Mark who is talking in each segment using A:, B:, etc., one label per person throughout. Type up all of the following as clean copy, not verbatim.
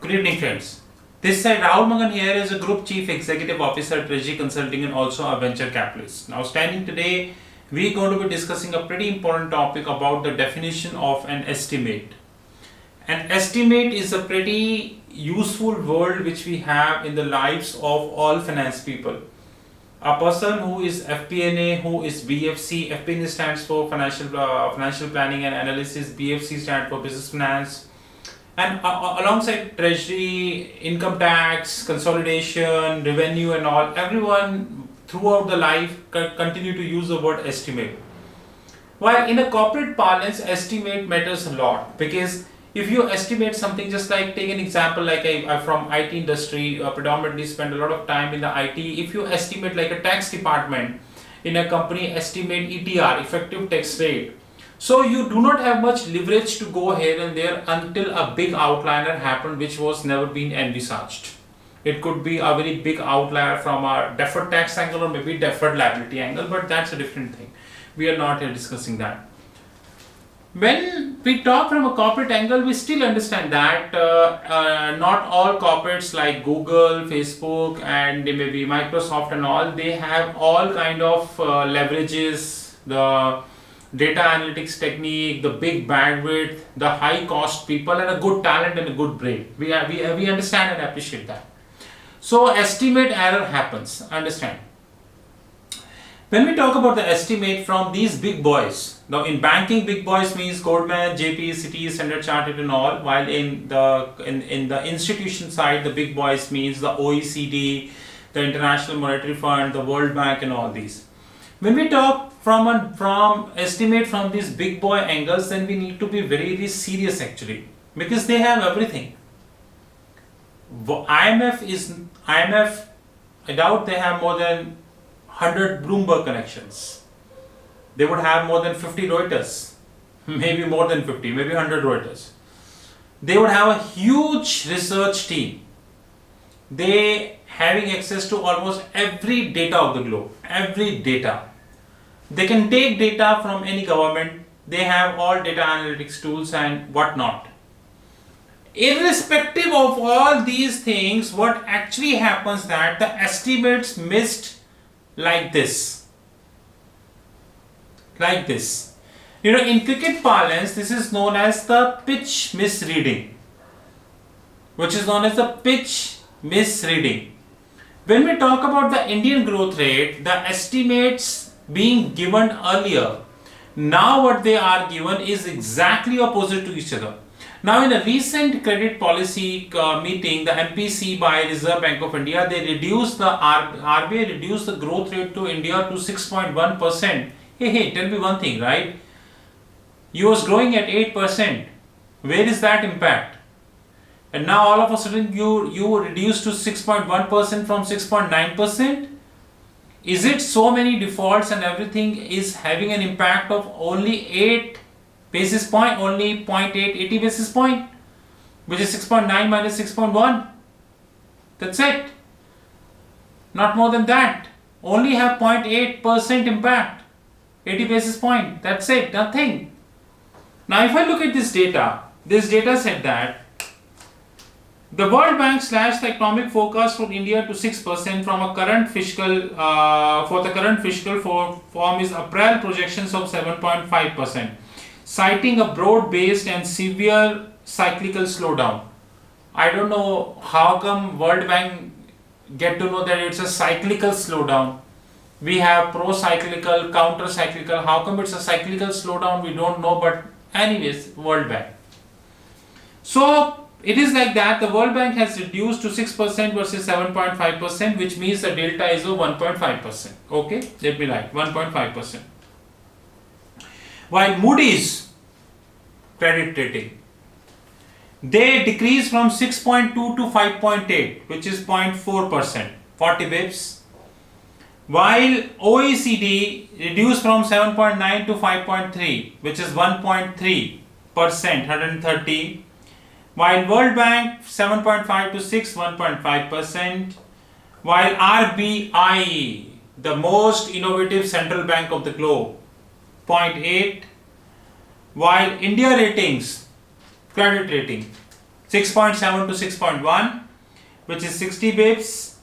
A: Good evening, friends. This side Rahul Magan here is a Group Chief Executive Officer at Treasury Consulting and also a venture capitalist. Now, standing today, we are going to be discussing a pretty important topic about the definition of an estimate. An estimate is a pretty useful word which we have in the lives of all finance people. A person who is FP&A, who is BFC, FP&A stands for financial planning and analysis, BFC stands for business finance, and alongside treasury, income tax, consolidation, revenue and all, everyone throughout the life continue to use the word estimate. While in a corporate parlance, estimate matters a lot, because if you estimate something, just like take an example, like I from IT industry, predominantly spend a lot of time in the IT. If you estimate like a tax department in a company, estimate ETR, effective tax rate. So you do not have much leverage to go here and there until a big outlier happened which was never been envisaged. It could be a very big outlier from a deferred tax angle or maybe deferred liability angle, but that's a different thing. We are not here discussing that. When we talk from a corporate angle, we still understand that not all corporates like Google, Facebook and maybe Microsoft and all, they have all kind of leverages, the data analytics technique, the big bandwidth, the high cost people and a good talent and a good brain. We understand and appreciate that. So estimate error happens, understand. When we talk about the estimate from these big boys, now in banking, big boys means Goldman, JP, Citi, Standard Chartered and all, while in the institution side, the big boys means the OECD, the International Monetary Fund, the World Bank and all these. When we talk from estimate from these big boy angles, then we need to be very serious actually, because they have everything. IMF, I doubt they have more than 100 Bloomberg connections. They would have more than 50 Reuters, maybe more than 50, maybe 100 Reuters. They would have a huge research team. They having access to almost every data of the globe, every data. They can take data from any government. They have all data analytics tools and whatnot. Irrespective of all these things, what actually happens that the estimates missed like this. Like this. You know, in cricket parlance, this is known as the pitch misreading, which is known as the pitch misreading. When we talk about the Indian growth rate, the estimates being given earlier, now what they are given is exactly opposite to each other. Now, in a recent credit policy meeting, the MPC by Reserve Bank of India, they reduced the RBI reduced the growth rate to India to 6.1%. Hey, tell me one thing, right? You was growing at 8%. Where is that impact? And now all of a sudden you reduced to 6.1% from 6.9%. Is it so many defaults and everything is having an impact of only 8 basis point, only 0.8, 80 basis point, which is 6.9 minus 6.1. That's it. Not more than that. Only have 0.8% impact, 80 basis point. That's it, nothing. Now, if I look at this data said that the World Bank slashed the economic forecast for India to 6% from a current fiscal, for the current fiscal form is April projections of 7.5%. Citing a broad-based and severe cyclical slowdown. I don't know how come World Bank get to know that it's a cyclical slowdown. We have pro-cyclical, counter-cyclical. How come it's a cyclical slowdown? We don't know, but anyways, World Bank. So it is like that. The World Bank has reduced to 6% versus 7.5%, which means the delta is of 1.5%. Okay, let me write 1.5%. While Moody's credit rating, they decreased from 6.2 to 5.8, which is 0.4%, 40 bips. While OECD reduced from 7.9 to 5.3, which is 1.3%, 130. While World Bank 7.5 to 6, 1.5%. While RBI, the most innovative central bank of the globe, 0.8, while India ratings, credit rating, 6.7 to 6.1, which is 60 bips,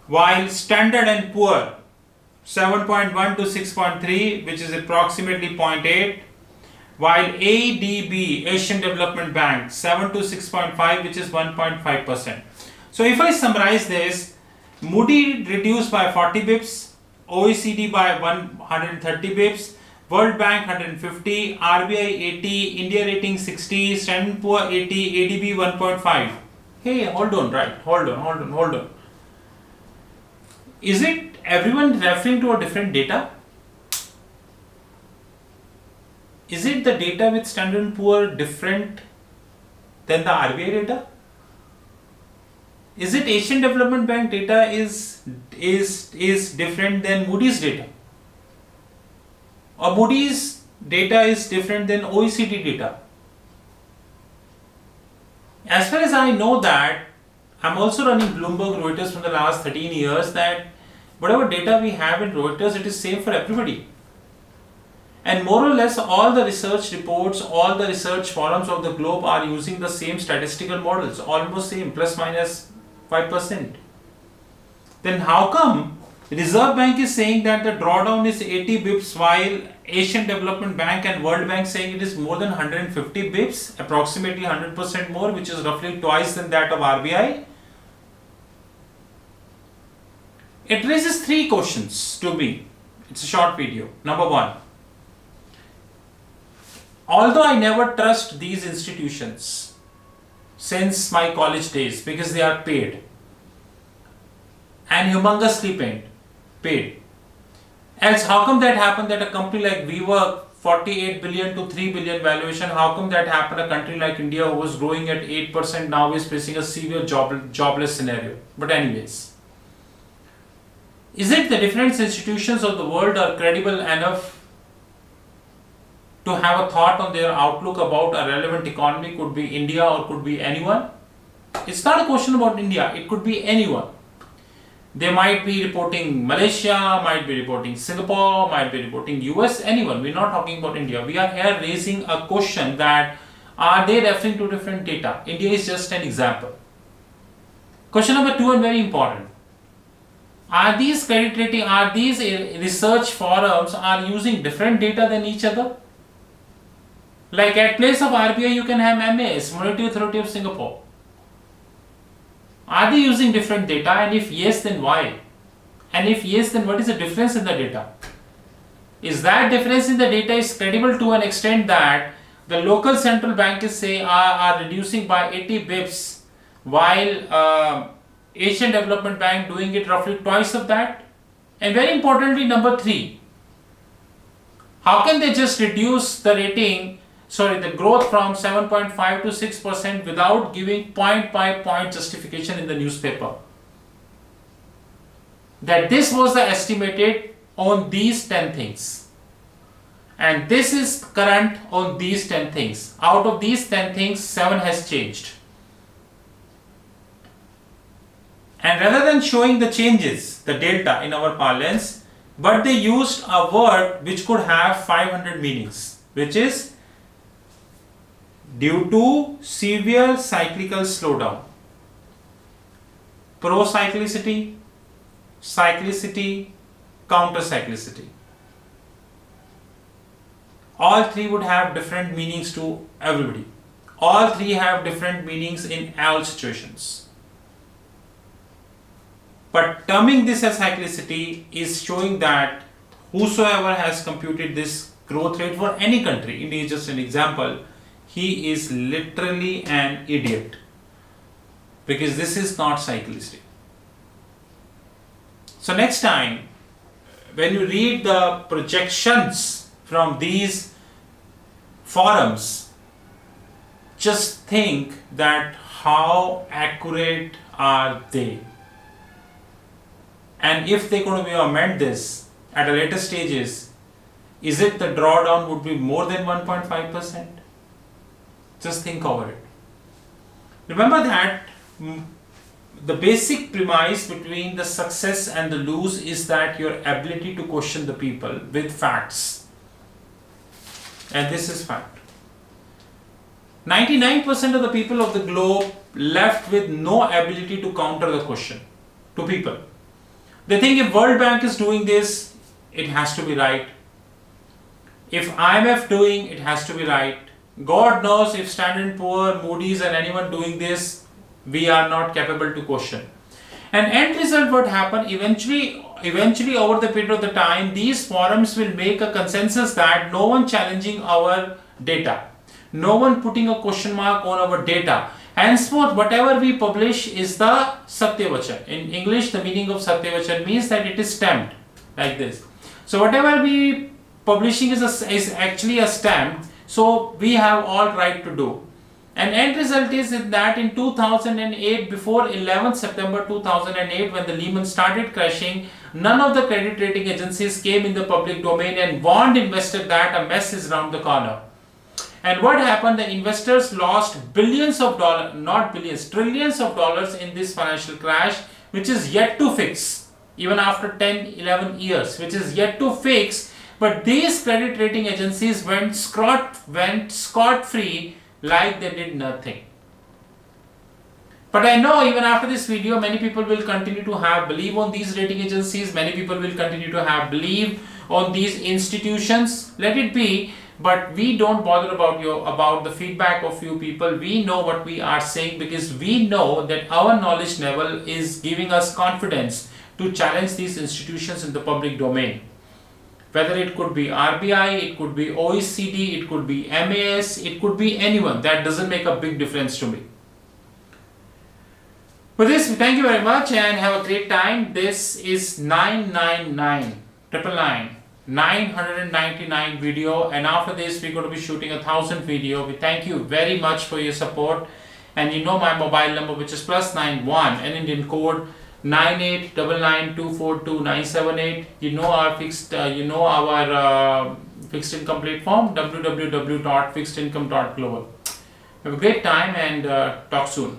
A: while Standard and Poor 7.1 to 6.3, which is approximately 0.8, while ADB, Asian Development Bank, 7 to 6.5, which is 1.5%. So if I summarize this, Moody reduced by 40 bips, OECD by 130 bips, World Bank 150, RBI 80, India rating 60, Standard & Poor 80, ADB 1.5. Hey, hold on. Is it everyone referring to a different data? Is it the data with Standard & Poor different than the RBI data? Is it Asian Development Bank data is different than Moody's data? Or Moody's data is different than OECD data? As far as I know that, I'm also running Bloomberg Reuters from the last 13 years, that whatever data we have in Reuters, it is same for everybody. And more or less all the research reports, all the research forums of the globe are using the same statistical models, almost same, plus minus 5%. Then how come Reserve Bank is saying that the drawdown is 80 bips while Asian Development Bank and World Bank saying it is more than 150 bips, approximately 100% more, which is roughly twice than that of RBI? It raises three questions to me. It's a short video. Number one, although I never trust these institutions since my college days because they are paid and humongously paid. Else, how come that happened that a company like WeWork, 48 billion to 3 billion valuation, how come that happened a country like India who was growing at 8% now is facing a severe jobless scenario? But anyways, is it the different institutions of the world are credible enough to have a thought on their outlook about a relevant economy? Could be India or could be anyone. It's not a question about India, it could be anyone. They might be reporting Malaysia, might be reporting Singapore, might be reporting US, anyone. We're not talking about India. We are here raising a question that are they referring to different data? India is just an example. Question number two, and very important. Are these credit rating, are these research forums are using different data than each other? Like at place of RBI you can have MAS, Monetary Authority of Singapore. Are they using different data, and if yes, then why? And if yes, then what is the difference in the data? Is that difference in the data is credible to an extent that the local central bank is say are reducing by 80 bips while Asian Development Bank doing it roughly twice of that? And very importantly, number three, how can they just reduce the the growth from 7.5 to 6% without giving point by point justification in the newspaper? That this was the estimated on these 10 things. And this is current on these 10 things. Out of these 10 things, 7 has changed. And rather than showing the changes, the delta in our parlance, but they used a word which could have 500 meanings, which is due to severe cyclical slowdown, pro-cyclicity, cyclicity, counter-cyclicity. All three would have different meanings to everybody. All three have different meanings in all situations. But terming this as cyclicity is showing that whosoever has computed this growth rate for any country, India is just an example, he is literally an idiot, because this is not cyclicity. So next time when you read the projections from these forums, just think that how accurate are they, and if they're going to amend this at a later stages, is it the drawdown would be more than 1.5%? Just think over it. Remember that the basic premise between the success and the lose is that your ability to question the people with facts. And this is fact. 99% of the people of the globe left with no ability to counter the question to people. They think if World Bank is doing this, it has to be right. If IMF doing, it has to be right. God knows if Standard & Poor, Moody's and anyone doing this, we are not capable to question. And end result what happen, eventually over the period of the time, these forums will make a consensus that no one challenging our data. No one putting a question mark on our data. Henceforth, whatever we publish is the Satyavachan. In English, the meaning of Satyavachan means that it is stamped like this. So whatever we publishing is actually a stamp. So we have all right to do. And end result is that in 2008, before 11th September 2008, when the Lehman started crashing, none of the credit rating agencies came in the public domain and warned investors that a mess is around the corner. And what happened? The investors lost billions of dollars, not billions, trillions of dollars in this financial crash, which is yet to fix, even after 10, 11 years, which is yet to fix. But these credit rating agencies went scot-free like they did nothing. But I know even after this video, many people will continue to have belief on these rating agencies. Many people will continue to have belief on these institutions. Let it be. But we don't bother about the feedback of few people. We know what we are saying because we know that our knowledge level is giving us confidence to challenge these institutions in the public domain. Whether it could be RBI, it could be OECD, it could be MAS, it could be anyone. That doesn't make a big difference to me. With this, thank you very much and have a great time. This is 999 video, and after this we're going to be shooting 1,000 video. We thank you very much for your support, and you know my mobile number, which is +91 and Indian code 9899242978. You know our fixed income platform, www.fixedincome.global. Have a great time and talk soon.